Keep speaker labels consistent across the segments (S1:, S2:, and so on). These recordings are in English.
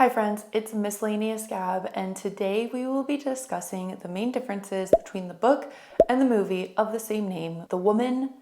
S1: Hi friends, it's Miscellaneous Gab, and today we will be discussing the main differences between the book and the movie of the same name, The Woman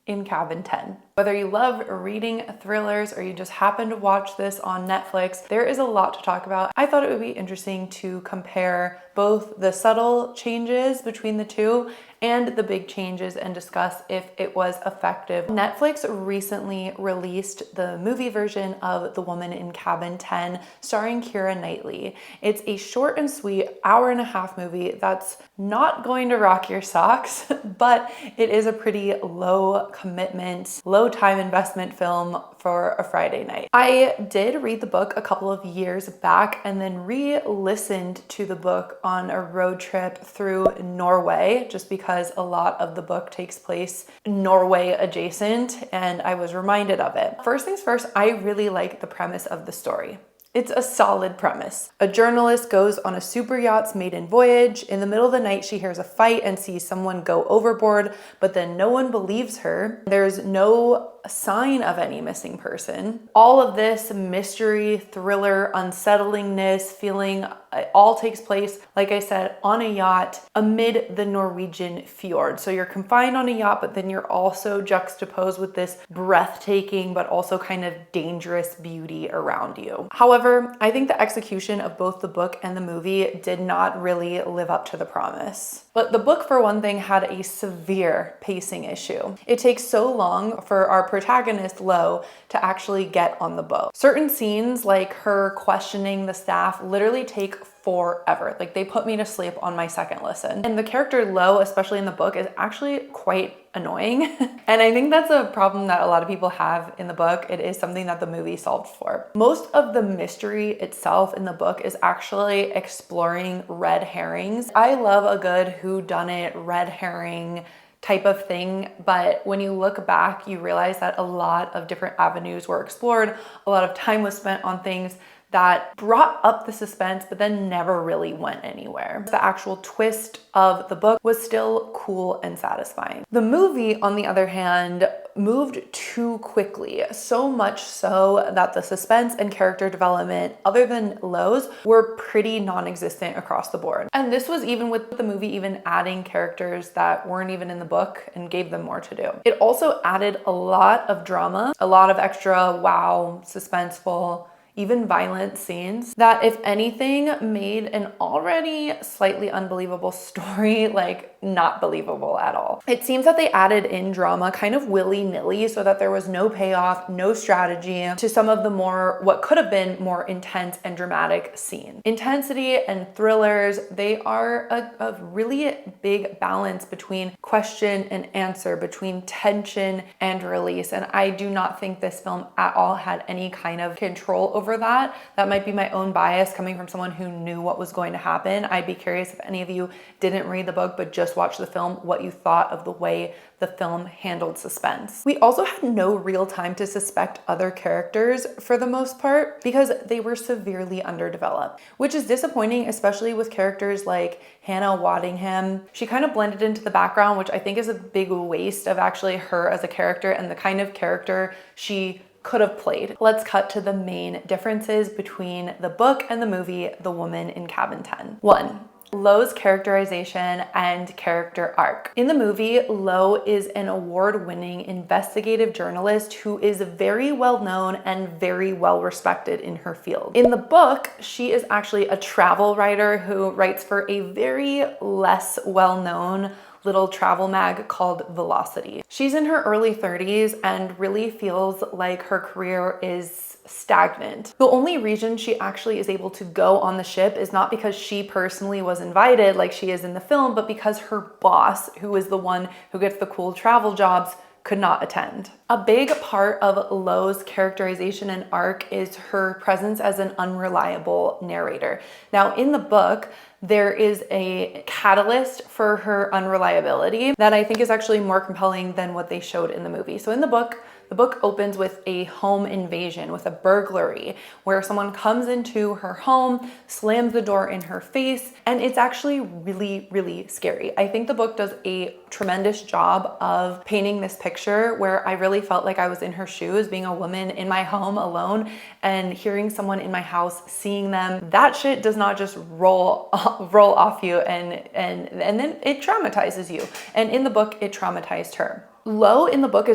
S1: in Cabin 10. Whether you love reading thrillers or you just happen to watch this on Netflix, there is a lot to talk about. I thought it would be interesting to compare both the subtle changes between the two and the big changes and discuss if it was effective. Netflix recently released the movie version of The Woman in Cabin 10 starring Kiera Knightly. It's a short and sweet hour-and-a-half movie that's not going to rock your socks, but it is a pretty low commitment, low time investment film for a Friday night. I did read the book a couple of years back and then re-listened to the book on a road trip through Norway, just because a lot of the book takes place Norway adjacent and I was reminded of it. First things first, I really like the premise of the story. It's a solid premise. A journalist goes on a super yacht's maiden voyage. In the middle of the night, she hears a fight and sees someone go overboard, but then no one believes her. There's no sign of any missing person. All of this mystery, thriller, unsettlingness, feeling, it all takes place, like I said, on a yacht amid the Norwegian fjord. So you're confined on a yacht, but then you're also juxtaposed with this breathtaking, but also kind of dangerous beauty around you. However, I think the execution of both the book and the movie did not really live up to the promise. But the book, for one thing, had a severe pacing issue. It takes so long for our protagonist, Lo, to actually get on the boat. Certain scenes, like her questioning the staff, literally take forever. Like, they put me to sleep on my second listen. And the character Lo, especially in the book, is actually quite annoying. And I think that's a problem that a lot of people have in the book. It is something that the movie solved for. Most of the mystery itself in the book is actually exploring red herrings. I love a good whodunit red herring type of thing, but when you look back, you realize that a lot of different avenues were explored. A lot of time was spent on things that brought up the suspense, but then never really went anywhere. The actual twist of the book was still cool and satisfying. The movie, on the other hand, moved too quickly, so much so that the suspense and character development, other than Lo's, were pretty non-existent across the board. And this was even with the movie even adding characters that weren't even in the book and gave them more to do. It also added a lot of drama, a lot of extra wow, suspenseful, even violent scenes that, if anything, made an already slightly unbelievable story like not believable at all. It seems that they added in drama kind of willy-nilly so that there was no payoff, no strategy to some of the more, what could have been more intense and dramatic scenes. Intensity and thrillers, they are a really big balance between question and answer, between tension and release. And I do not think this film at all had any kind of control over that. That might be my own bias coming from someone who knew what was going to happen. I'd be curious if any of you didn't read the book but just watched the film, what you thought of the way the film handled suspense. We also had no real time to suspect other characters for the most part because they were severely underdeveloped, which is disappointing, especially with characters like Hannah Waddingham. She kind of blended into the background, which I think is a big waste of actually her as a character and the kind of character she could have played. Let's cut to the main differences between the book and the movie, The Woman in Cabin 10. 1. Lo's characterization and character arc. In the movie, Lo is an award-winning investigative journalist who is very well known and very well respected in her field. In the book, she is actually a travel writer who writes for a very less well-known little travel mag called Velocity. She's in her early 30s and really feels like her career is stagnant. The only reason she actually is able to go on the ship is not because she personally was invited like she is in the film, but because her boss, who is the one who gets the cool travel jobs, could not attend. A big part of Lo's characterization and arc is her presence as an unreliable narrator. Now, in the book, there is a catalyst for her unreliability that I think is actually more compelling than what they showed in the movie. So in the book, The book opens with a home invasion, with a burglary, where someone comes into her home, slams the door in her face, and it's actually really, really scary. I think the book does a tremendous job of painting this picture where I really felt like I was in her shoes, being a woman in my home alone and hearing someone in my house, seeing them. That shit does not just roll off you, and then it traumatizes you. And in the book, it traumatized her. Lo in the book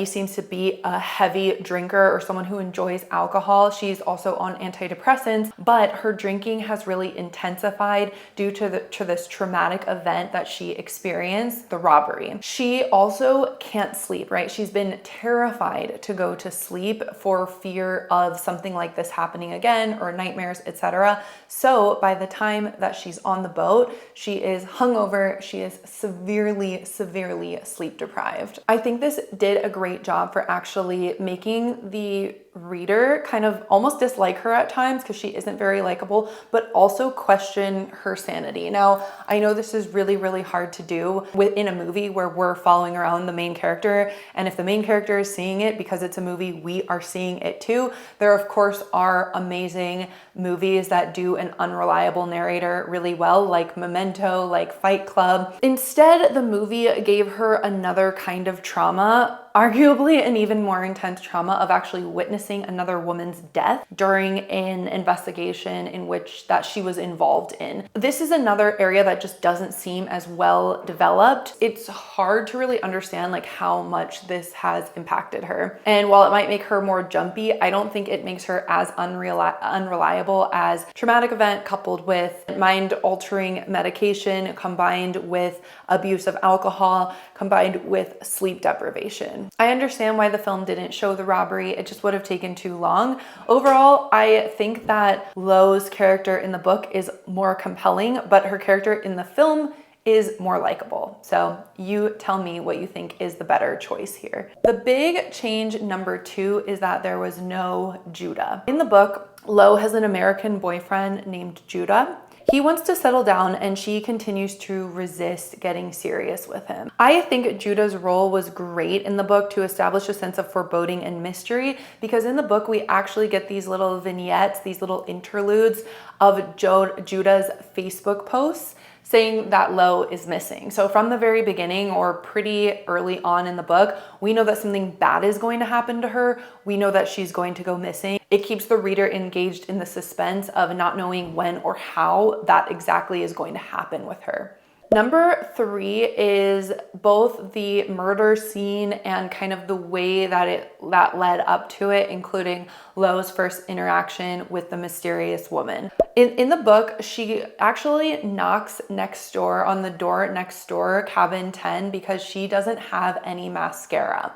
S1: seems to be a heavy drinker or someone who enjoys alcohol. She's also on antidepressants, but her drinking has really intensified due to this traumatic event that she experienced, the robbery. She also can't sleep, right? She's been terrified to go to sleep for fear of something like this happening again, or nightmares, etc. So by the time that she's on the boat, she is hungover, she is severely, severely sleep deprived. I think this did a great job for actually making the reader kind of almost dislike her at times because she isn't very likable, but also question her sanity. Now, I know this is really, really hard to do within a movie where we're following around the main character, and if the main character is seeing it because it's a movie, we are seeing it too. There, of course, are amazing movies that do an unreliable narrator really well, like Memento, like Fight Club. Instead, the movie gave her another kind of trauma, arguably an even more intense trauma of actually witnessing another woman's death during an investigation in which that she was involved in. This is another area that just doesn't seem as well developed. It's hard to really understand like how much this has impacted her. And while it might make her more jumpy, I don't think it makes her as unreliable as traumatic event coupled with mind-altering medication combined with abuse of alcohol combined with sleep deprivation. I understand why the film didn't show the robbery. It just would have taken too long. Overall, I think that Lo's character in the book is more compelling, but her character in the film is more likable. So you tell me what you think is the better choice here. The big change number 2 is that there was no Judah. In the book, Lo has an American boyfriend named Judah. He wants to settle down and she continues to resist getting serious with him. I think Judah's role was great in the book to establish a sense of foreboding and mystery, because in the book we actually get these little vignettes, these little interludes of Judah's Facebook posts saying that Lo is missing. So from the very beginning or pretty early on in the book, we know that something bad is going to happen to her. We know that she's going to go missing. It keeps the reader engaged in the suspense of not knowing when or how that exactly is going to happen with her. Number 3 is both the murder scene and kind of the way that led up to it, including Lo's first interaction with the mysterious woman. In the book, she actually knocks next door on the door next door, cabin 10, because she doesn't have any mascara.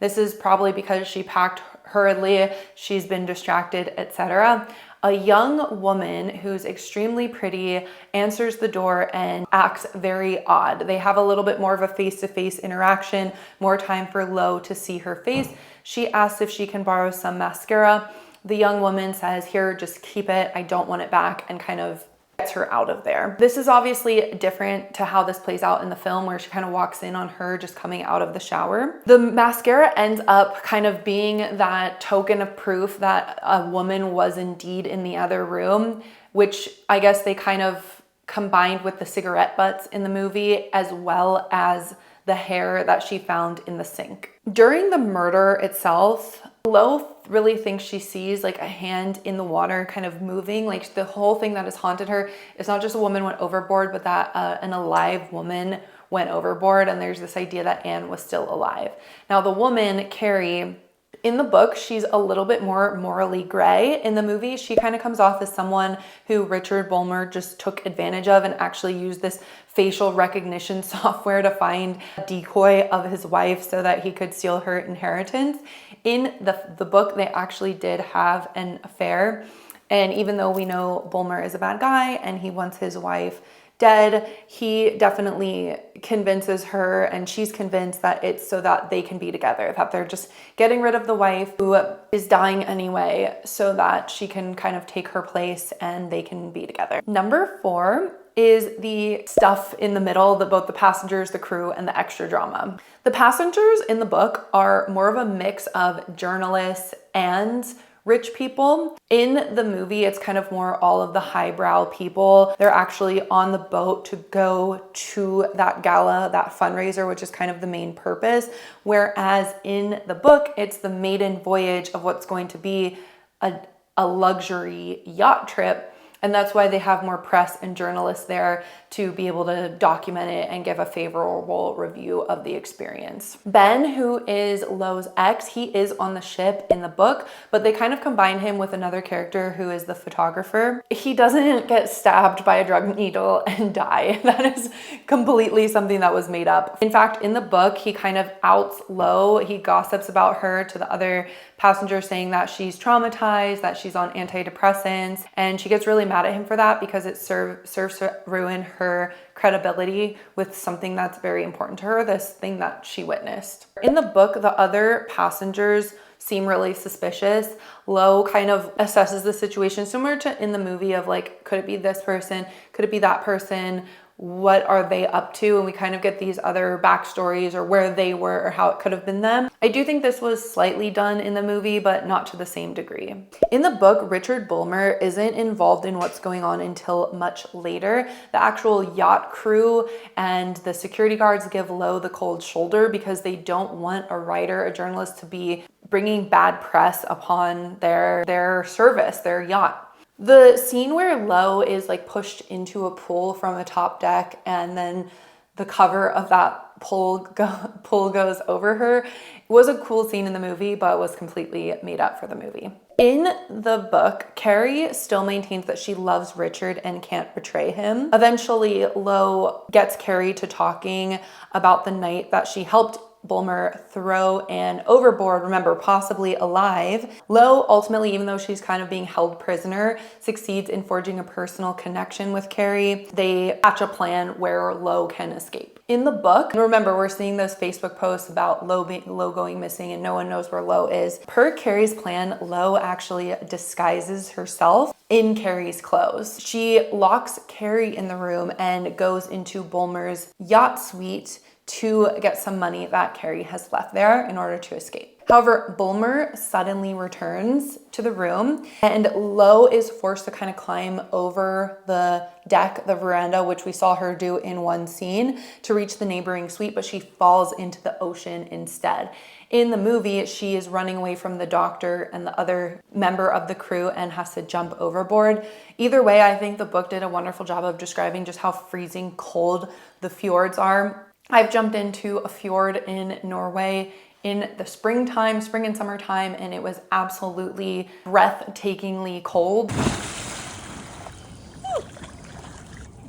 S1: This is probably because she packed hurriedly, she's been distracted, etc. A young woman who's extremely pretty answers the door and acts very odd. They have a little bit more of a face-to-face interaction, more time for Lo to see her face. She asks if she can borrow some mascara. The young woman says, "Here, just keep it. I don't want it back," and kind of gets her out of there. This is obviously different to how this plays out in the film, where she kind of walks in on her just coming out of the shower. The mascara ends up kind of being that token of proof that a woman was indeed in the other room, which I guess they kind of combined with the cigarette butts in the movie, as well as the hair that she found in the sink. During the murder itself, Lo really thinks she sees like a hand in the water kind of moving. Like the whole thing that has haunted her is not just a woman went overboard, but that an alive woman went overboard. And there's this idea that Anne was still alive. Now the woman, Carrie, in the book, she's a little bit more morally gray. In the movie, she kind of comes off as someone who Richard Bulmer just took advantage of and actually used this facial recognition software to find a decoy of his wife so that he could steal her inheritance. In the book, they actually did have an affair. And even though we know Bulmer is a bad guy and he wants his wife dead, he definitely convinces her, and she's convinced that it's so that they can be together, that they're just getting rid of the wife who is dying anyway so that she can kind of take her place and they can be together. Number 4 is the stuff in the middle, both the passengers, the crew, and the extra drama. The passengers in the book are more of a mix of journalists and rich people. In the movie, it's kind of more all of the highbrow people. They're actually on the boat to go to that gala, that fundraiser, which is kind of the main purpose. Whereas in the book, it's the maiden voyage of what's going to be a luxury yacht trip. And that's why they have more press and journalists there to be able to document it and give a favorable review of the experience. Ben, who is Lo's ex, he is on the ship in the book, but they kind of combine him with another character who is the photographer. He doesn't get stabbed by a drug needle and die. That is completely something that was made up. In fact, in the book, he kind of outs Lo. He gossips about her to the other passengers, saying that she's traumatized, that she's on antidepressants, and she gets really mad at him for that because it serves to ruin her credibility with something that's very important to her, this thing that she witnessed. In the book, the other passengers seem really suspicious. Lo kind of assesses the situation similar to in the movie of like, could it be this person? Could it be that person? What are they up to? And we kind of get these other backstories or where they were or how it could have been them. I do think this was slightly done in the movie, but not to the same degree. In the book, Richard Bulmer isn't involved in what's going on until much later. The actual yacht crew and the security guards give Lo the cold shoulder because they don't want a writer, a journalist, to be bringing bad press upon their service, their yacht. The scene where Lo is like pushed into a pool from the top deck and then the cover of that pool goes over her was a cool scene in the movie, but was completely made up for the movie. In the book, Carrie still maintains that she loves Richard and can't betray him. Eventually, Lo gets Carrie to talking about the night that she helped Bulmer throw Anne overboard, remember, possibly alive. Lo ultimately, even though she's kind of being held prisoner, succeeds in forging a personal connection with Carrie. They hatch a plan where Lo can escape. In the book, remember, we're seeing those Facebook posts about Lo going missing and no one knows where Lo is. Per Carrie's plan, Lo actually disguises herself in Carrie's clothes. She locks Carrie in the room and goes into Bulmer's yacht suite to get some money that Carrie has left there in order to escape. However, Bulmer suddenly returns to the room and Lo is forced to kind of climb over the deck, the veranda, which we saw her do in one scene, to reach the neighboring suite, but she falls into the ocean instead. In the movie, she is running away from the doctor and the other member of the crew and has to jump overboard. Either way, I think the book did a wonderful job of describing just how freezing cold the fjords are. I've jumped into a fjord in Norway in the spring and summertime, and it was absolutely breathtakingly cold.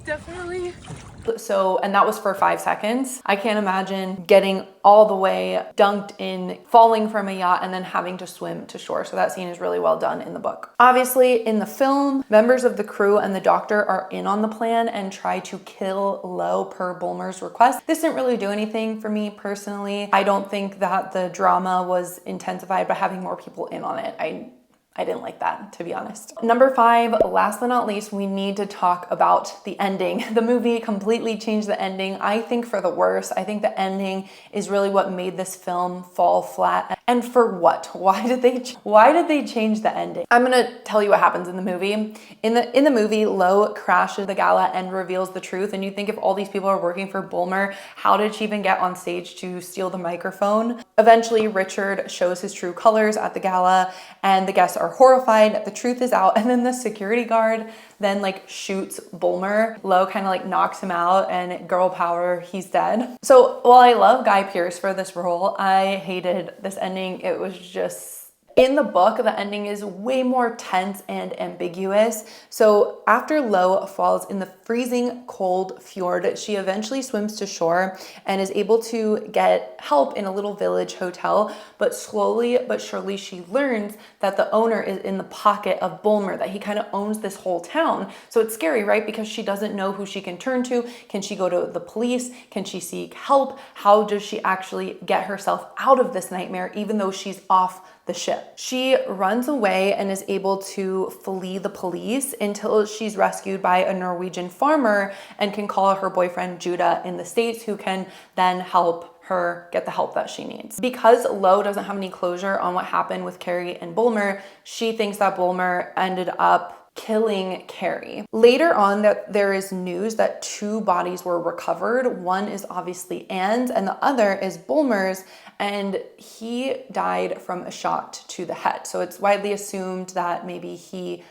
S1: Definitely. So, and that was for 5 seconds. I can't imagine getting all the way dunked in, falling from a yacht, and then having to swim to shore. So that scene is really well done in the book. Obviously, in the film, members of the crew and the doctor are in on the plan and try to kill Lo per Bulmer's request. This didn't really do anything for me personally. I don't think that the drama was intensified by having more people in on it. I didn't like that, to be honest. Number 5, last but not least, we need to talk about the ending. The movie completely changed the ending, I think for the worse. I think the ending is really what made this film fall flat. And for what? Why did they change the ending? I'm gonna tell you what happens in the movie. In the movie, Lo crashes the gala and reveals the truth. And you think if all these people are working for Bulmer, how did she even get on stage to steal the microphone? Eventually, Richard shows his true colors at the gala and the guests are horrified. The truth is out. And then the security guard then like shoots Bulmer. Lo kind of like knocks him out and girl power, he's dead. So while I love Guy Pearce for this role, I hated this ending. It was just In the book, the ending is way more tense and ambiguous. So after Lo falls in the freezing cold fjord, she eventually swims to shore and is able to get help in a little village hotel. But slowly but surely she learns that the owner is in the pocket of Bulmer, that he kind of owns this whole town. So it's scary, right? Because she doesn't know who she can turn to. Can she go to the police? Can she seek help? How does she actually get herself out of this nightmare, even though she's off the ship? She runs away and is able to flee the police until she's rescued by a Norwegian farmer and can call her boyfriend Judah in the States, who can then help her get the help that she needs. Because Lo doesn't have any closure on what happened with Carrie and Bulmer, she thinks that Bulmer ended up killing Carrie. Later on, that there is news that 2 bodies were recovered. One is obviously Anne's and the other is Bulmer's, and he died from a shot to the head. So it's widely assumed that maybe he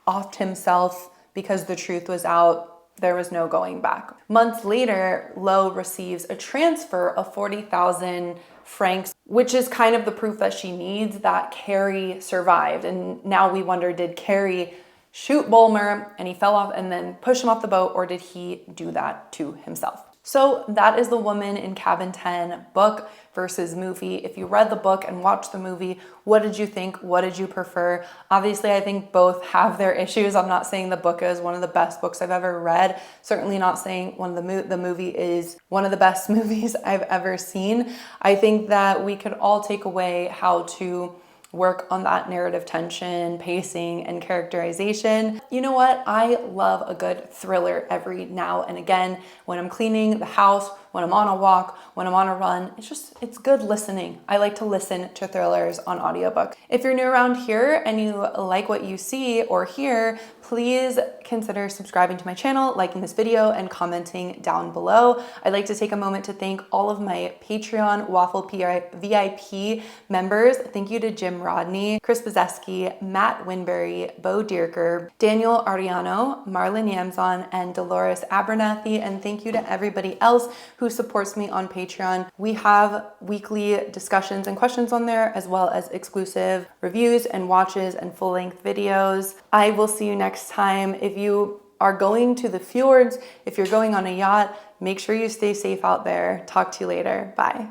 S1: offed himself because the truth was out. There was no going back. Months later, Lo receives a transfer of 40,000 francs, which is kind of the proof that she needs that Carrie survived. And now we wonder, did Carrie shoot Bulmer and he fell off and then push him off the boat, or did he do that to himself? So that is The Woman in Cabin 10 book versus movie. If you read the book and watched the movie, what did you think? What did you prefer? Obviously, I think both have their issues. I'm not saying the book is one of the best books I've ever read. Certainly not saying the movie is one of the best movies I've ever seen. I think that we could all take away how to work on that narrative tension, pacing, and characterization. You know what? I love a good thriller every now and again. When I'm cleaning the house, when I'm on a walk, when I'm on a run, it's good listening. I like to listen to thrillers on audiobook. If you're new around here and you like what you see or hear, please consider subscribing to my channel, liking this video, and commenting down below. I'd like to take a moment to thank all of my Patreon Waffle VIP members. Thank you to Jim Rodney, Chris Bazeski, Matt Winbury, Bo Dierker, Daniel Ariano, Marlon Yamzon, and Dolores Abernathy. And thank you to everybody else who supports me on Patreon. We have weekly discussions and questions on there, as well as exclusive reviews and watches and full-length videos. I will see you next time. If you are going to the fjords, if you're going on a yacht, make sure you stay safe out there. Talk to you later. Bye.